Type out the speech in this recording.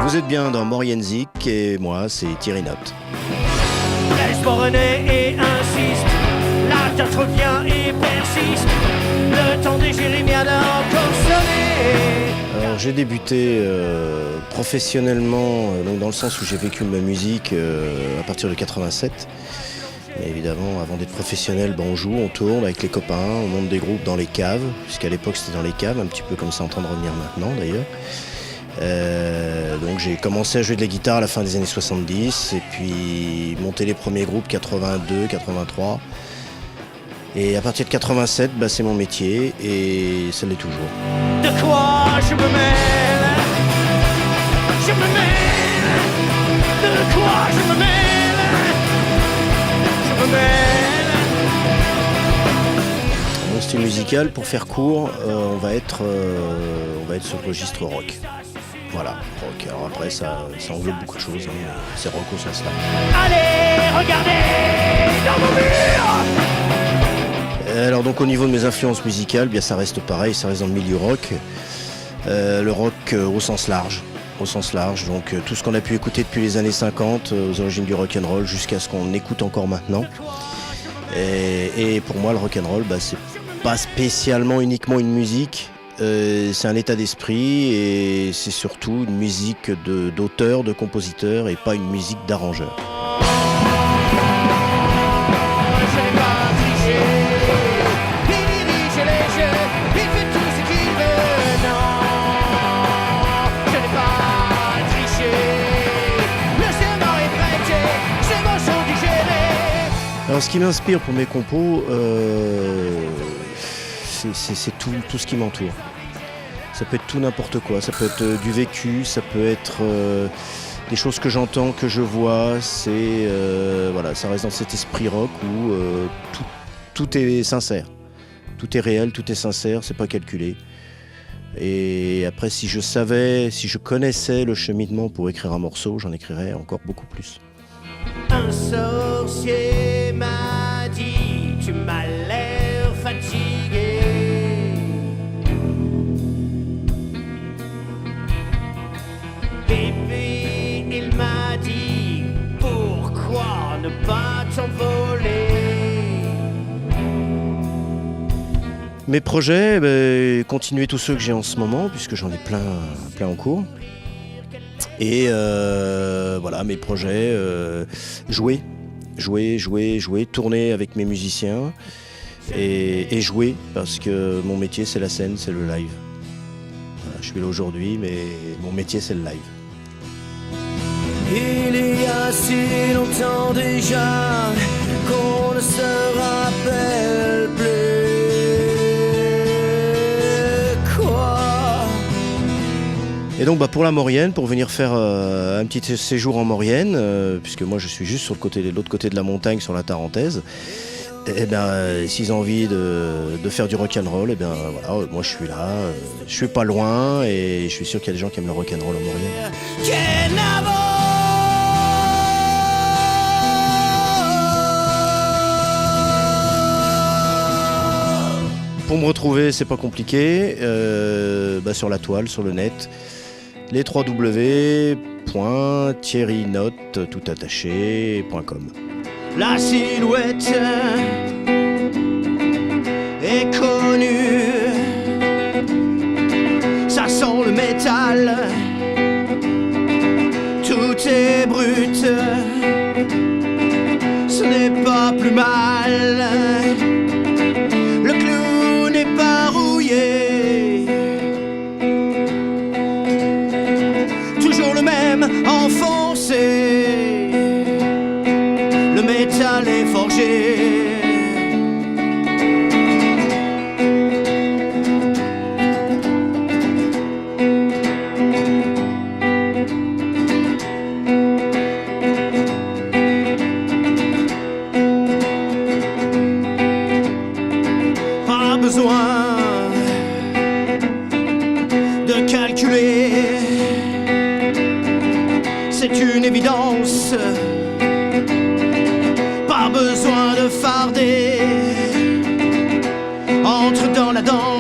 Vous êtes bien dans Morienzik et moi c'est Thierry Notte. Laisse-moi René et insiste, la date revient et persiste, le temps des Jérémiades a encore sonné. Alors j'ai débuté professionnellement, donc dans le sens où j'ai vécu ma musique à partir de 87. Mais évidemment, avant d'être professionnel, on joue, on tourne avec les copains, on monte des groupes dans les caves, puisqu'à l'époque c'était dans les caves, un petit peu comme c'est en train de revenir maintenant d'ailleurs. Donc j'ai commencé à jouer de la guitare à la fin des années 70 et puis monter les premiers groupes 82, 83. Et à partir de 87, c'est mon métier et ça l'est toujours. De quoi je me mêle? Je me mêle. De quoi je me mêle? Je me mêle. Mon style musical, pour faire court, on va être sur le registre rock. Voilà, rock. Alors après, ça englobe beaucoup de choses. C'est rock au sens là. Allez, regardez dans mon mur. Alors donc au niveau de mes influences musicales, ça reste pareil, ça reste dans le milieu rock. Le rock au sens large. Donc tout ce qu'on a pu écouter depuis les années 50, aux origines du rock'n'roll, jusqu'à ce qu'on écoute encore maintenant. Et pour moi, le rock'n'roll, c'est pas spécialement uniquement une musique. C'est un état d'esprit et c'est surtout une musique d'auteur, de compositeur et pas une musique d'arrangeur. Alors ce qui m'inspire pour mes compos, c'est tout ce qui m'entoure. Ça peut être tout n'importe quoi, ça peut être du vécu, ça peut être des choses que j'entends, que je vois, ça reste dans cet esprit rock où tout est sincère. Tout est réel, tout est sincère, c'est pas calculé. Et après, si je connaissais le cheminement pour écrire un morceau, j'en écrirais encore beaucoup plus. Un sorcier m'a dit, tu m'as l'air fatigué. Bébé, il m'a dit, pourquoi ne pas t'envoler? Mes projets, continuer tous ceux que j'ai en ce moment, puisque j'en ai plein en cours. Et mes projets, jouer, tourner avec mes musiciens et jouer, parce que mon métier c'est la scène, c'est le live. Voilà, je suis là aujourd'hui, mais mon métier c'est le live. Il y a si longtemps déjà qu'on ne se rappelle plus. Et donc pour la Maurienne, pour venir faire un petit séjour en Maurienne, puisque moi je suis juste de l'autre côté de la montagne, sur la Tarentaise, s'ils ont envie de faire du rock'n'roll, moi je suis là, je suis pas loin et je suis sûr qu'il y a des gens qui aiment le rock'n'roll en Maurienne. Pour me retrouver, c'est pas compliqué, sur la toile, sur le net, les www.thierrynotte.com. La silhouette est connue, ça sent le métal, tout est brut, ce n'est pas plus mal. Le clou n'est pas rouillé, toujours le même enfoncé, le métal est forgé. Pas besoin de calculer, c'est une évidence. Pas besoin de farder. Entre dans la danse.